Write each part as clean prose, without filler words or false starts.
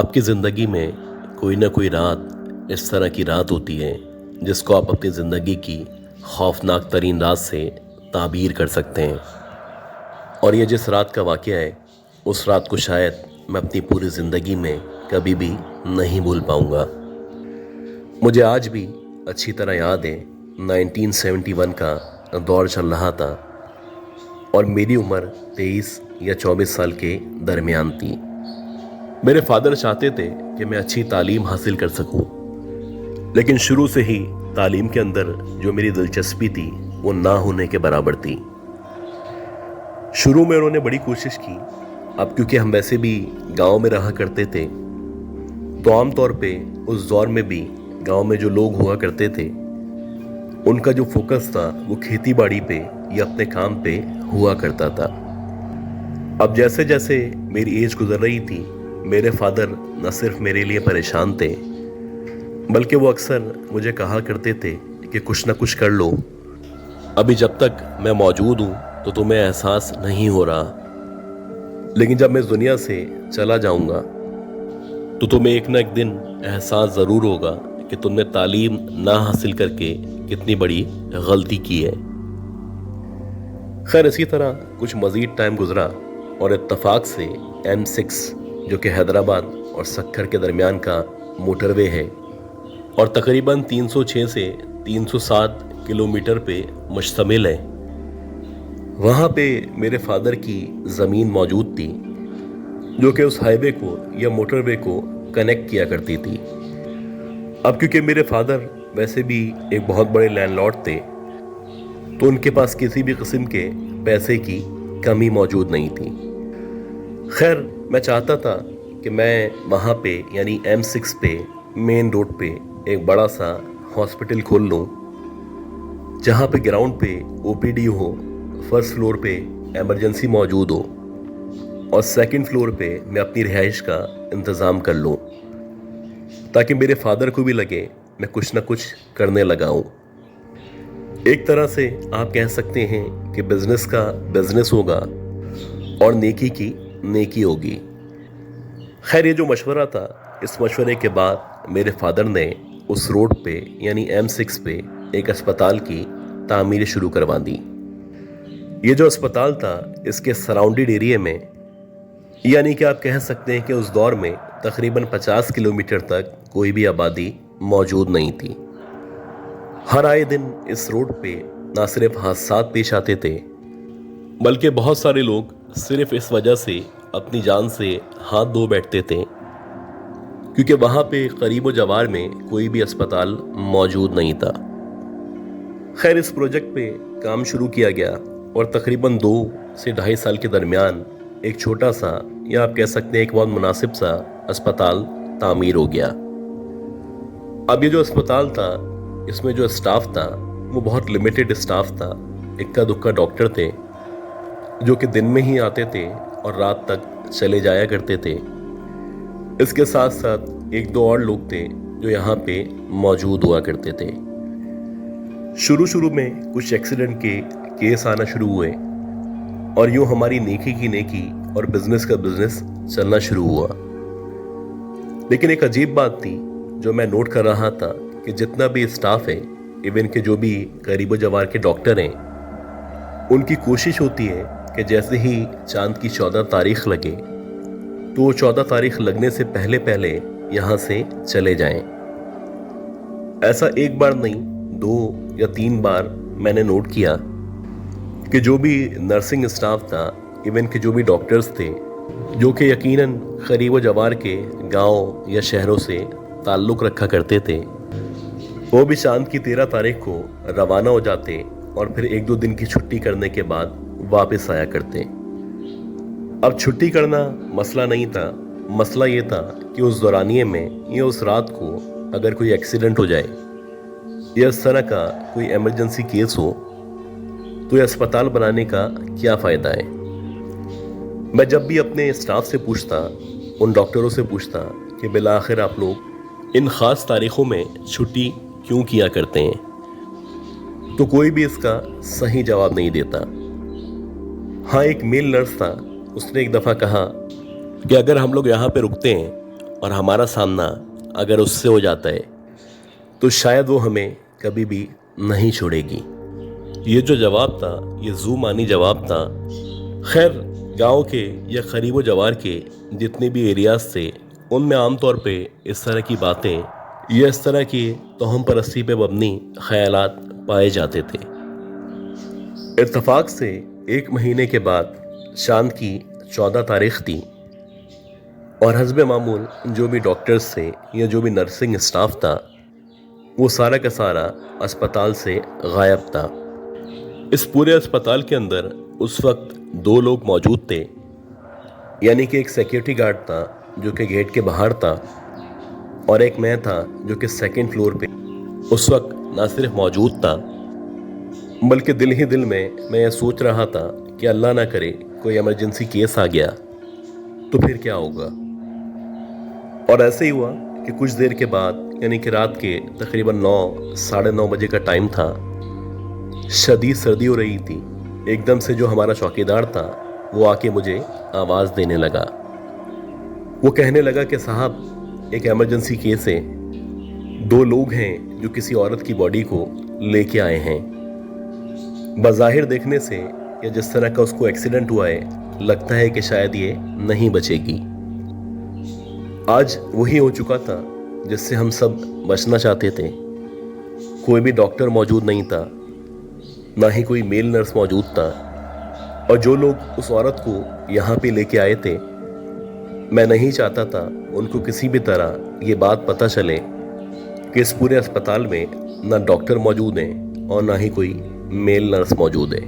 आपकी ज़िंदगी में कोई ना कोई रात इस तरह की रात होती है जिसको आप अपनी ज़िंदगी की खौफनाक तरीन रात से ताबीर कर सकते हैं। और ये जिस रात का वाक़या है उस रात को शायद मैं अपनी पूरी ज़िंदगी में कभी भी नहीं भूल पाऊँगा। मुझे आज भी अच्छी तरह याद है 1971 का दौर चल रहा था और मेरी उम्र 23 या 24 साल के दरमियान थी। मेरे फादर चाहते थे कि मैं अच्छी तालीम हासिल कर सकूं, लेकिन शुरू से ही तालीम के अंदर जो मेरी दिलचस्पी थी वो ना होने के बराबर थी। शुरू में उन्होंने बड़ी कोशिश की। अब क्योंकि हम वैसे भी गांव में रहा करते थे तो आमतौर पे उस दौर में भी गांव में जो लोग हुआ करते थे उनका जो फोकस था वो खेती बाड़ी पे या अपने काम पे हुआ करता था। अब जैसे जैसे मेरी एज गुजर रही थी मेरे फादर न सिर्फ मेरे लिए परेशान थे बल्कि वो अक्सर मुझे कहा करते थे कि कुछ ना कुछ कर लो, अभी जब तक मैं मौजूद हूँ तो तुम्हें एहसास नहीं हो रहा, लेकिन जब मैं इस दुनिया से चला जाऊँगा तो तुम्हें एक ना एक दिन एहसास ज़रूर होगा कि तुमने तालीम ना हासिल करके कितनी बड़ी गलती की है। खैर इसी तरह कुछ मज़ीद टाइम गुजरा और इत्तफाक से M6 जो कि हैदराबाद और सक्खर के दरमियान का मोटरवे है और तकरीबन 306 से 307 किलोमीटर पे मुश्तमिल है, वहाँ पे मेरे फादर की ज़मीन मौजूद थी जो कि उस हाईवे को या मोटरवे को कनेक्ट किया करती थी। अब क्योंकि मेरे फादर वैसे भी एक बहुत बड़े लैंडलॉर्ड थे तो उनके पास किसी भी किस्म के पैसे की कमी मौजूद नहीं थी। खैर मैं चाहता था कि मैं वहाँ पे यानी M6 पे मेन रोड पे एक बड़ा सा हॉस्पिटल खोल लूँ जहाँ पे ग्राउंड पे OPD हो, फर्स्ट फ्लोर पे एमरजेंसी मौजूद हो और सेकंड फ्लोर पे मैं अपनी रिहाइश का इंतज़ाम कर लूँ ताकि मेरे फादर को भी लगे मैं कुछ ना कुछ करने लगा हूँ। एक तरह से आप कह सकते हैं कि बिजनेस का बिजनेस होगा और नेकी की नेकी होगी। खैर ये जो मशवरा था, इस मशवरे के बाद मेरे फादर ने उस रोड पे यानी M6 पे एक अस्पताल की तामीर शुरू करवा दी। ये जो अस्पताल था इसके सराउंडेड एरिया में यानी कि आप कह सकते हैं कि उस दौर में तकरीबन 50 किलोमीटर तक कोई भी आबादी मौजूद नहीं थी। हर आए दिन इस रोड पे ना सिर्फ हादसात पेश आते थे बल्कि बहुत सारे लोग सिर्फ इस वजह से अपनी जान से हाथ धो बैठते थे क्योंकि वहाँ पे करीब व जवार में कोई भी अस्पताल मौजूद नहीं था। खैर इस प्रोजेक्ट पे काम शुरू किया गया और तकरीबन 2 से 2.5 साल के दरमियान एक छोटा सा या आप कह सकते हैं एक बहुत मुनासिब सा अस्पताल तामीर हो गया। अब ये जो अस्पताल था इसमें जो स्टाफ था वो बहुत लिमिटेड स्टाफ था। इक्का दुक्का डॉक्टर थे जो कि दिन में ही आते थे और रात तक चले जाया करते थे। इसके साथ साथ 1-2 और लोग थे जो यहाँ पे मौजूद हुआ करते थे। शुरू में कुछ एक्सीडेंट के केस आना शुरू हुए और यूँ हमारी नेकी की नेकी और बिजनेस का बिजनेस चलना शुरू हुआ। लेकिन एक अजीब बात थी जो मैं नोट कर रहा था कि जितना भी स्टाफ है, इवन के जो भी करीब जवार के डॉक्टर हैं, उनकी कोशिश होती है कि जैसे ही चांद की 14 तारीख लगे तो 14 तारीख लगने से पहले पहले यहाँ से चले जाएं। ऐसा एक बार नहीं 2 या 3 बार मैंने नोट किया कि जो भी नर्सिंग स्टाफ था, इवन के जो भी डॉक्टर्स थे जो कि यकीनन करीब जवार के गांव या शहरों से ताल्लुक़ रखा करते थे, वो भी चांद की 13 तारीख को रवाना हो जाते और फिर 1-2 दिन की छुट्टी करने के बाद वापस आया करते। अब छुट्टी करना मसला नहीं था, मसला ये था कि उस दौरानिए में या उस रात को अगर कोई एक्सीडेंट हो जाए या इस तरह का कोई इमरजेंसी केस हो तो ये अस्पताल बनाने का क्या फ़ायदा है। मैं जब भी अपने स्टाफ से पूछता, उन डॉक्टरों से पूछता कि बिला आखिर आप लोग इन ख़ास तारीख़ों में छुट्टी क्यों किया करते हैं, तो कोई भी इसका सही जवाब नहीं देता। हाँ, एक मेल नर्स था, उसने एक दफ़ा कहा कि अगर हम लोग यहाँ पे रुकते हैं और हमारा सामना अगर उससे हो जाता है तो शायद वो हमें कभी भी नहीं छोड़ेगी। ये जो जवाब था, ये ज़ू-मानी जवाब था। खैर, गांव के या करीबो जवार के जितने भी एरियाज थे, उनमें आमतौर पे इस तरह की बातें या इस तरह की तोहम परस्ती पे मबनी ख्यालात पाए जाते थे। इत्तफाक से 1 महीने के बाद चांद की 14 तारीख थी और हस्बे मामूल जो भी डॉक्टर्स थे या जो भी नर्सिंग स्टाफ था, वो सारा का सारा अस्पताल से गायब था। इस पूरे अस्पताल के अंदर उस वक्त 2 लोग मौजूद थे, यानी कि एक सिक्योरिटी गार्ड था जो कि गेट के बाहर था और एक मैं था जो कि 2nd फ्लोर पे उस वक्त ना सिर्फ मौजूद था बल्कि दिल ही दिल में मैं ये सोच रहा था कि अल्लाह ना करे कोई इमरजेंसी केस आ गया तो फिर क्या होगा। और ऐसे ही हुआ कि कुछ देर के बाद, यानी कि रात के तकरीबन 9 साढ़े 9 बजे का टाइम था, शदीद सर्दी हो रही थी। एकदम से जो हमारा चौकीदार था वो आके मुझे आवाज़ देने लगा। वो कहने लगा कि साहब, एक इमरजेंसी केस है, 2 लोग हैं जो किसी औरत की बॉडी को लेके आए हैं। बज़ाहिर देखने से या जिस तरह का उसको एक्सीडेंट हुआ है, लगता है कि शायद ये नहीं बचेगी। आज वही हो चुका था जिससे हम सब बचना चाहते थे। कोई भी डॉक्टर मौजूद नहीं था, ना ही कोई मेल नर्स मौजूद था, और जो लोग उस औरत को यहाँ पे लेके आए थे, मैं नहीं चाहता था उनको किसी भी तरह ये बात पता चले कि इस पूरे अस्पताल में ना डॉक्टर मौजूद हैं और ना ही कोई मेल नर्स मौजूद है।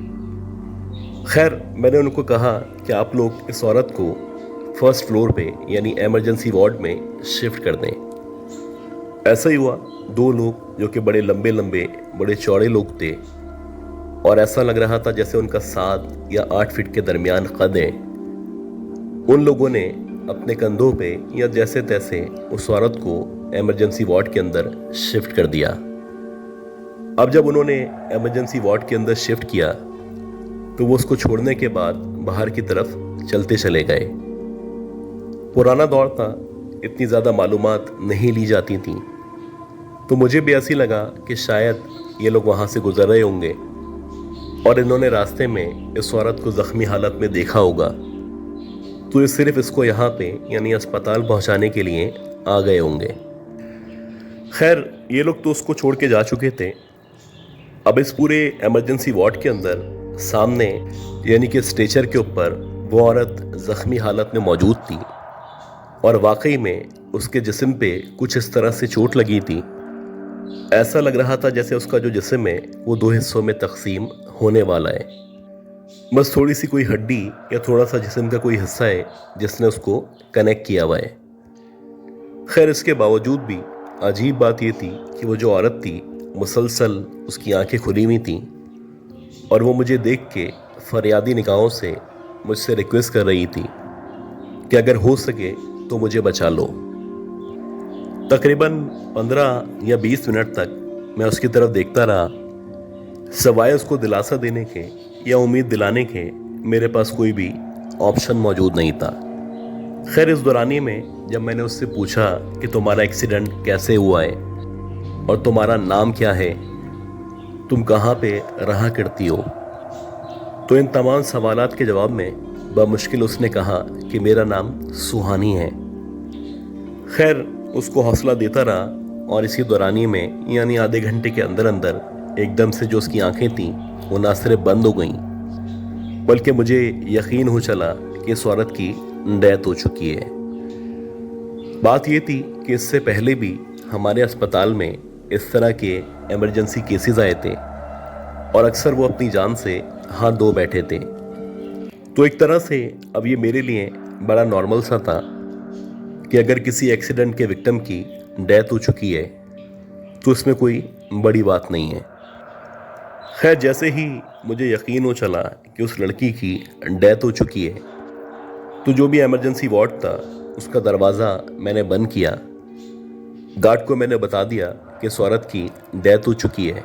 खैर, मैंने उनको कहा कि आप लोग इस औरत को 1st फ्लोर पे यानी इमरजेंसी वार्ड में शिफ्ट कर दें। ऐसा ही हुआ। 2 लोग जो कि बड़े लंबे लंबे बड़े चौड़े लोग थे और ऐसा लग रहा था जैसे उनका 7 या 8 फीट के दरमियान कद है, उन लोगों ने अपने कंधों पे या जैसे तैसे उस औरत को इमरजेंसी वार्ड के अंदर शिफ्ट कर दिया। अब जब उन्होंने इमरजेंसी वार्ड के अंदर शिफ्ट किया तो वो उसको छोड़ने के बाद बाहर की तरफ चलते चले गए। पुराना दौर था, इतनी ज़्यादा मालूमात नहीं ली जाती थी, तो मुझे भी ऐसी लगा कि शायद ये लोग वहाँ से गुजर रहे होंगे और इन्होंने रास्ते में इस औरत को ज़ख्मी हालत में देखा होगा, तो ये सिर्फ इसको यहाँ पे यानी अस्पताल पहुँचाने के लिए आ गए होंगे। खैर, ये लोग तो उसको छोड़ के जा चुके थे। अब इस पूरे इमरजेंसी वार्ड के अंदर सामने यानी कि स्ट्रेचर के ऊपर वो औरत ज़ख्मी हालत में मौजूद थी और वाकई में उसके जिस्म पे कुछ इस तरह से चोट लगी थी। ऐसा लग रहा था जैसे उसका जो जिस्म है वो 2 हिस्सों में तकसीम होने वाला है। बस थोड़ी सी कोई हड्डी या थोड़ा सा जिस्म का कोई हिस्सा है जिसने उसको कनेक्ट किया हुआ है। खैर, इसके बावजूद भी अजीब बात ये थी कि वो जो औरत थी, मुसलसल उसकी आंखें खुली हुई थीं और वो मुझे देख के फरियादी निगाहों से मुझसे रिक्वेस्ट कर रही थी कि अगर हो सके तो मुझे बचा लो। तकरीबन 15 या 20 मिनट तक मैं उसकी तरफ देखता रहा, सवाए उसको दिलासा देने के या उम्मीद दिलाने के मेरे पास कोई भी ऑप्शन मौजूद नहीं था। खैर, इस दौरानी में जब मैंने उससे पूछा कि तुम्हारा एक्सीडेंट कैसे हुआ है और तुम्हारा नाम क्या है, तुम कहाँ पे रहा करती हो, तो इन तमाम सवालात के जवाब में बमुश्किल उसने कहा कि मेरा नाम सुहानी है। खैर, उसको हौसला देता रहा और इसी दौरानी में यानी आधे घंटे के अंदर अंदर एकदम से जो उसकी आंखें थीं वो ना सिर्फ बंद हो गईं बल्कि मुझे यकीन हो चला कि इस औरत की डेथ हो चुकी है। बात ये थी कि इससे पहले भी हमारे अस्पताल में इस तरह के इमरजेंसी केसेस आए थे और अक्सर वो अपनी जान से हाथ धो बैठे थे। तो एक तरह से अब ये मेरे लिए बड़ा नॉर्मल सा था कि अगर किसी एक्सीडेंट के विक्टिम की डेथ हो चुकी है तो इसमें कोई बड़ी बात नहीं है। खैर, जैसे ही मुझे यकीन हो चला कि उस लड़की की डेथ हो चुकी है तो जो भी इमरजेंसी वार्ड था उसका दरवाज़ा मैंने बंद किया। गार्ड को मैंने बता दिया कि इस औरत की डेथ हो चुकी है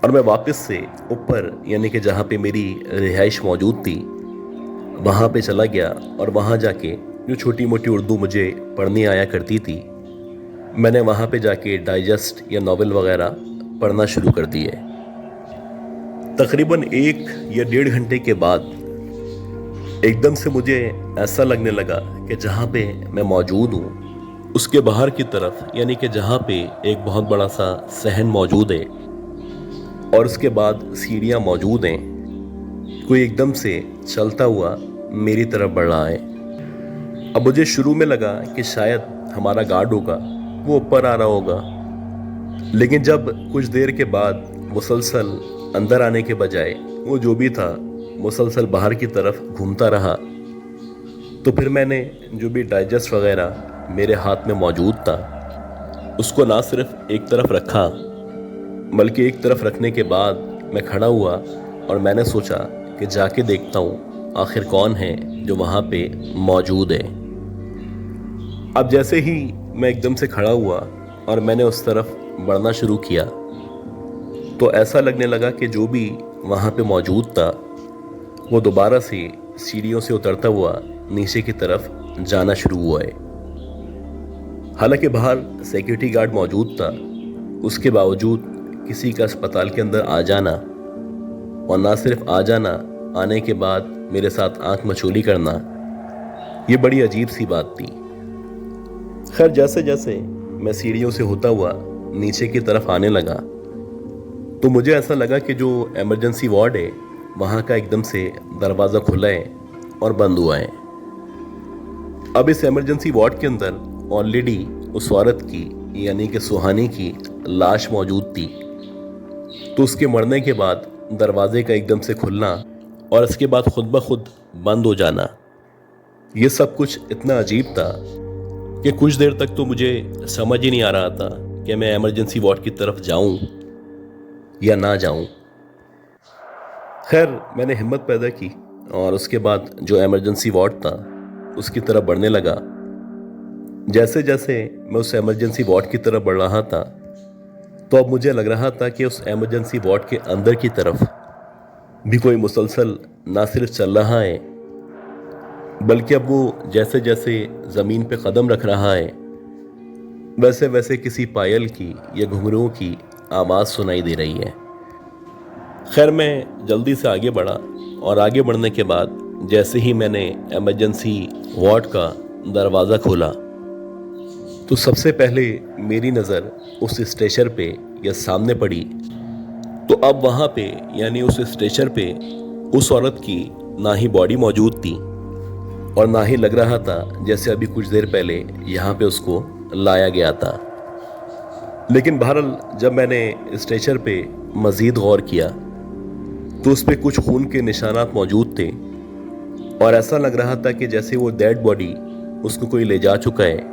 और मैं वापस से ऊपर यानी कि जहाँ पे मेरी रिहाइश मौजूद थी वहाँ पे चला गया और वहाँ जाके जो छोटी मोटी उर्दू मुझे पढ़नी आया करती थी, मैंने वहाँ पे जाके डाइजेस्ट या नॉवेल वगैरह पढ़ना शुरू कर दिए। तकरीबन 1 या 1.5 घंटे के बाद एकदम से मुझे ऐसा लगने लगा कि जहाँ पे मैं मौजूद हूँ उसके बाहर की तरफ, यानी कि जहाँ पे एक बहुत बड़ा सा सहन मौजूद है और उसके बाद सीढ़ियाँ मौजूद हैं, कोई एकदम से चलता हुआ मेरी तरफ बढ़ रहा है। अब मुझे शुरू में लगा कि शायद हमारा गार्ड होगा, वो ऊपर आ रहा होगा, लेकिन जब कुछ देर के बाद मुसलसल अंदर आने के बजाय वो जो भी था मुसलसल बाहर की तरफ घूमता रहा, तो फिर मैंने जो भी डाइजेस्ट वगैरह मेरे हाथ में मौजूद था उसको ना सिर्फ एक तरफ रखा, बल्कि एक तरफ रखने के बाद मैं खड़ा हुआ और मैंने सोचा कि जाके देखता हूँ आखिर कौन है जो वहाँ पे मौजूद है। अब जैसे ही मैं एकदम से खड़ा हुआ और मैंने उस तरफ बढ़ना शुरू किया, तो ऐसा लगने लगा कि जो भी वहाँ पे मौजूद था वो दोबारा से सीढ़ियों से उतरता हुआ नीचे की तरफ जाना शुरू हुआ है। हालांकि बाहर सिक्योरिटी गार्ड मौजूद था, उसके बावजूद किसी का अस्पताल के अंदर आ जाना, और ना सिर्फ आ जाना, आने के बाद मेरे साथ आंख मचोली करना, ये बड़ी अजीब सी बात थी। खैर, जैसे जैसे मैं सीढ़ियों से होता हुआ नीचे की तरफ आने लगा, तो मुझे ऐसा लगा कि जो इमरजेंसी वार्ड है वहाँ का एकदम से दरवाज़ा खुला है और बंद हुआ है। अब इस इमरजेंसी वार्ड के अंदर ऑलरेडी उस औरत की, यानी कि सुहानी की लाश मौजूद थी। तो उसके मरने के बाद दरवाजे का एकदम से खुलना और इसके बाद खुद ब खुद बंद हो जाना, ये सब कुछ इतना अजीब था कि कुछ देर तक तो मुझे समझ ही नहीं आ रहा था कि मैं इमरजेंसी वार्ड की तरफ जाऊं या ना जाऊं। खैर, मैंने हिम्मत पैदा की और उसके बाद जो इमरजेंसी वार्ड था उसकी तरफ बढ़ने लगा। जैसे जैसे मैं उस इमरजेंसी वार्ड की तरफ बढ़ रहा था, तो अब मुझे लग रहा था कि उस इमरजेंसी वार्ड के अंदर की तरफ भी कोई मुसलसल ना सिर्फ चल रहा है, बल्कि अब वो जैसे जैसे ज़मीन पे कदम रख रहा है, वैसे वैसे किसी पायल की या घुंघरुओं की आवाज़ सुनाई दे रही है। खैर, मैं जल्दी से आगे बढ़ा और आगे बढ़ने के बाद जैसे ही मैंने इमरजेंसी वार्ड का दरवाज़ा खोला, तो सबसे पहले मेरी नज़र उस स्ट्रेचर पे या सामने पड़ी। तो अब वहाँ पे, यानी उस स्ट्रेचर पे, उस औरत की ना ही बॉडी मौजूद थी और ना ही लग रहा था जैसे अभी कुछ देर पहले यहाँ पे उसको लाया गया था। लेकिन बहरहाल जब मैंने स्ट्रेचर पे मज़ीद गौर किया तो उस पे कुछ खून के निशानात मौजूद थे और ऐसा लग रहा था कि जैसे वो डेड बॉडी उसको कोई ले जा चुका है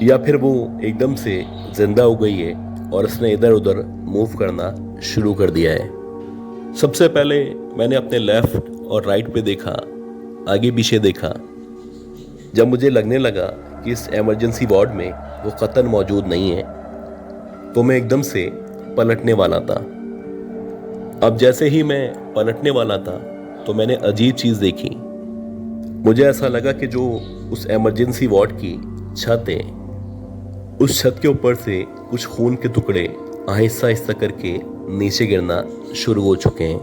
या फिर वो एकदम से जिंदा हो गई है और उसने इधर उधर मूव करना शुरू कर दिया है। सबसे पहले मैंने अपने लेफ्ट और राइट पे देखा, आगे पीछे देखा। जब मुझे लगने लगा कि इस इमरजेंसी वार्ड में वो कतन मौजूद नहीं है, तो मैं एकदम से पलटने वाला था। अब जैसे ही मैं पलटने वाला था तो मैंने अजीब चीज़ देखी। मुझे ऐसा लगा कि जो उस इमरजेंसी वार्ड की छत है, उस छत के ऊपर से कुछ खून के टुकड़े आहिस्ता आहिस्ता करके नीचे गिरना शुरू हो चुके हैं।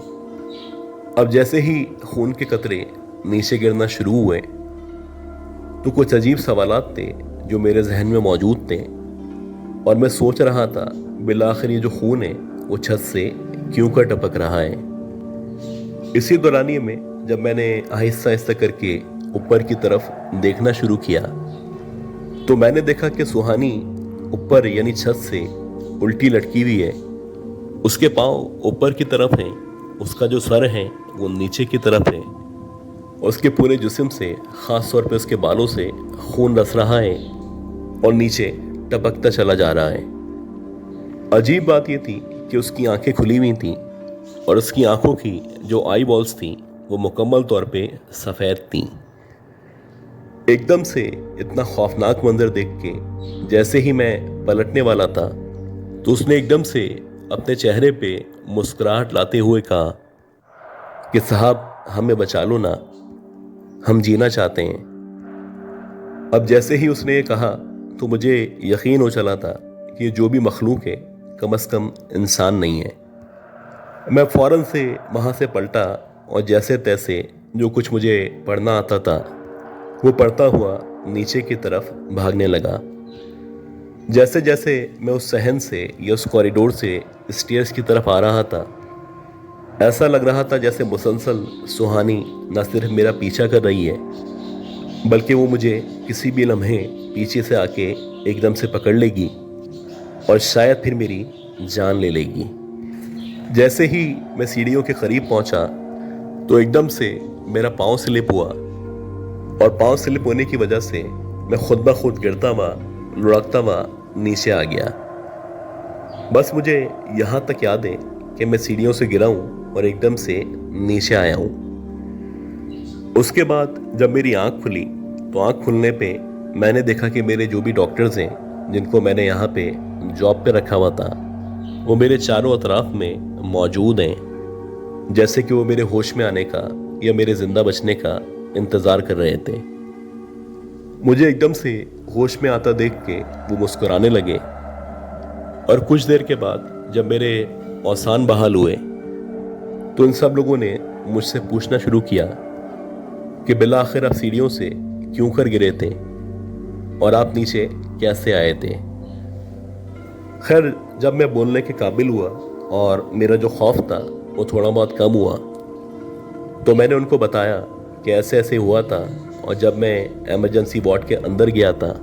अब जैसे ही खून के कतरे नीचे गिरना शुरू हुए, तो कुछ अजीब सवालात थे जो मेरे जहन में मौजूद थे और मैं सोच रहा था बिलाखिर ये जो खून है वो छत से क्यों का टपक रहा है। इसी दौरानिए में जब मैंने आहिस्ता आहिस्ता करके ऊपर की तरफ देखना शुरू किया, तो मैंने देखा कि सुहानी ऊपर यानी छत से उल्टी लटकी हुई है। उसके पाँव ऊपर की तरफ हैं, उसका जो सर है वो नीचे की तरफ है और उसके पूरे जिस्म से, ख़ास तौर पे उसके बालों से खून रस रहा है और नीचे टपकता चला जा रहा है। अजीब बात ये थी कि उसकी आंखें खुली हुई थीं और उसकी आंखों की जो आई बॉल्स थीं वो मुकम्मल तौर पे सफ़ेद थीं। एकदम से इतना खौफनाक मंजर देख के जैसे ही मैं पलटने वाला था, तो उसने एकदम से अपने चेहरे पे मुस्कुराहट लाते हुए कहा कि साहब, हमें बचा लो ना, हम जीना चाहते हैं। اب جیسے ہی اس نے یہ کہا تو مجھے یقین ہو چلا تھا کہ یہ جو بھی مخلوق ہے کم از کم انسان نہیں ہے۔ میں فوراً سے وہاں سے پلٹا اور جیسے تیسے جو کچھ مجھے پڑھنا آتا تھا وہ پڑھتا ہوا نیچے کی طرف بھاگنے لگا۔ جیسے جیسے میں اس صحن سے یا اس کوریڈور سے اسٹیئرز کی طرف آ رہا تھا، ایسا لگ رہا تھا جیسے مسلسل سہانی نہ صرف میرا پیچھا کر رہی ہے بلکہ وہ مجھے کسی بھی لمحے پیچھے سے آ کے ایک دم سے پکڑ لے گی اور شاید پھر میری جان لے لے گی۔ جیسے ہی میں سیڑھیوں کے قریب پہنچا تو ایک دم سے میرا پاؤں سلپ ہوا، اور پاؤں سلپ ہونے کی وجہ سے میں خود بخود گرتا ہوا لڑکتا ہوا نیچے آ گیا۔ بس مجھے یہاں تک یاد ہے کہ میں سیڑھیوں سے گرا ہوں اور ایک دم سے نیچے آیا ہوں۔ اس کے بعد جب میری آنکھ کھلی تو آنکھ کھلنے پہ میں نے دیکھا کہ میرے جو بھی ڈاکٹرز ہیں جن کو میں نے یہاں پہ جاب پہ رکھا ہوا تھا وہ میرے چاروں اطراف میں موجود ہیں، جیسے کہ وہ میرے ہوش میں آنے کا یا میرے زندہ بچنے کا انتظار کر رہے تھے۔ مجھے ایک دم سے ہوش میں آتا دیکھ کے وہ مسکرانے لگے، اور کچھ دیر کے بعد جب میرے اوسان بحال ہوئے تو ان سب لوگوں نے مجھ سے پوچھنا شروع کیا کہ بالآخر آپ سیڑھیوں سے کیوں کر گرے تھے اور آپ نیچے کیسے آئے تھے۔ خیر جب میں بولنے کے قابل ہوا اور میرا جو خوف تھا وہ تھوڑا بہت کم ہوا تو میں نے ان کو بتایا کہ ایسے ایسے ہوا تھا، اور جب میں ایمرجنسی وارڈ کے اندر گیا تھا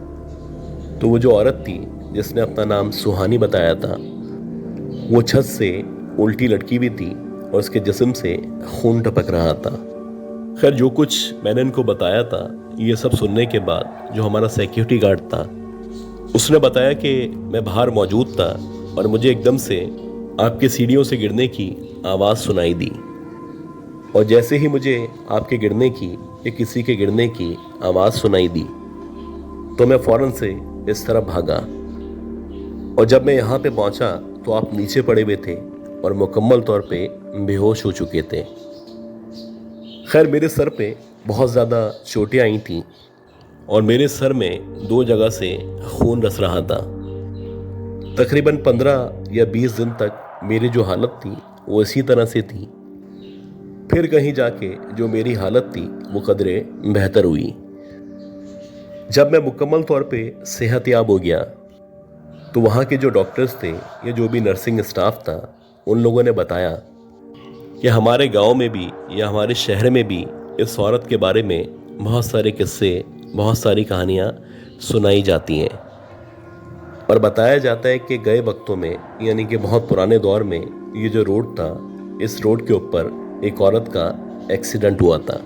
تو وہ جو عورت تھی جس نے اپنا نام سہانی بتایا تھا وہ چھت سے الٹی لٹکی ہوئی تھی اور اس کے جسم سے خون ٹپک رہا تھا۔ خیر جو کچھ میں نے ان کو بتایا تھا یہ سب سننے کے بعد جو ہمارا سیکیورٹی گارڈ تھا اس نے بتایا کہ میں باہر موجود تھا اور مجھے ایک دم سے آپ کے سیڑھیوں سے گرنے کی آواز سنائی دی، اور جیسے ہی مجھے آپ کے گرنے کی یا کسی کے گرنے کی آواز سنائی دی تو میں فوراً سے اس طرف بھاگا، اور جب میں یہاں پہ پہنچا تو آپ نیچے پڑے ہوئے تھے اور مکمل طور پہ بے ہوش ہو چکے تھے۔ خیر میرے سر پہ بہت زیادہ چوٹیں آئی تھیں اور میرے سر میں 2 جگہ سے خون رس رہا تھا۔ تقریباً 15 یا 20 دن تک میری جو حالت تھی وہ اسی طرح سے تھی، پھر کہیں جا کے جو میری حالت تھی وہ قدرے بہتر ہوئی۔ جب میں مکمل طور پہ صحت یاب ہو گیا تو وہاں کے جو ڈاکٹرز تھے یا جو بھی نرسنگ اسٹاف تھا ان لوگوں نے بتایا کہ ہمارے گاؤں میں بھی یا ہمارے شہر میں بھی اس عورت کے بارے میں بہت سارے قصے، بہت ساری کہانیاں سنائی جاتی ہیں، اور بتایا جاتا ہے کہ گئے وقتوں میں یعنی کہ بہت پرانے دور میں یہ جو روڈ تھا اس روڈ کے اوپر ایک عورت کا ایکسیڈنٹ ہوا تھا۔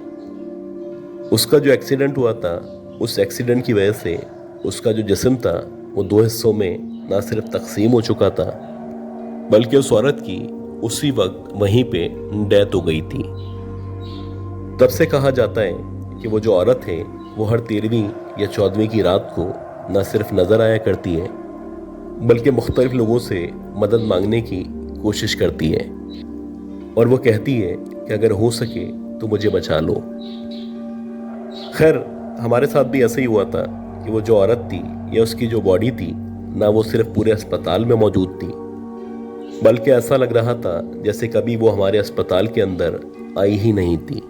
اس کا جو ایکسیڈنٹ ہوا تھا اس ایکسیڈنٹ کی وجہ سے اس کا جو جسم تھا وہ 2 حصوں میں نہ صرف تقسیم ہو چکا تھا بلکہ اس عورت کی اسی وقت وہیں پہ ڈیتھ ہو گئی تھی۔ تب سے کہا جاتا ہے کہ وہ جو عورت ہے وہ ہر 13ویں یا 14ویں کی رات کو نہ صرف نظر آیا کرتی ہے بلکہ مختلف لوگوں سے مدد مانگنے کی کوشش کرتی ہے، اور وہ کہتی ہے کہ اگر ہو سکے تو مجھے بچا لو۔ خیر ہمارے ساتھ بھی ایسا ہی ہوا تھا کہ وہ جو عورت تھی یا اس کی جو باڈی تھی نہ وہ صرف پورے اسپتال میں موجود تھی بلکہ ایسا لگ رہا تھا جیسے کبھی وہ ہمارے اسپتال کے اندر آئی ہی نہیں تھی۔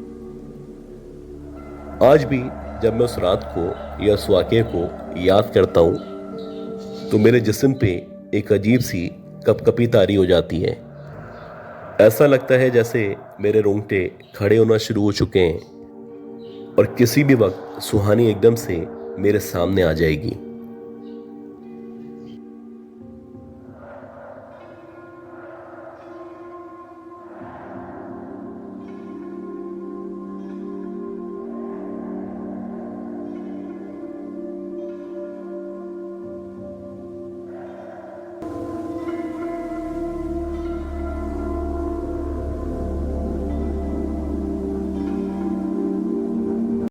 آج بھی جب میں اس رات کو یا اس واقعے کو یاد کرتا ہوں تو میرے جسم پہ ایک عجیب سی کپ کپی طاری ہو جاتی ہے۔ ایسا لگتا ہے جیسے میرے رونگٹے کھڑے ہونا شروع ہو چکے ہیں اور کسی بھی وقت سہانی ایک دم سے میرے سامنے آ جائے گی۔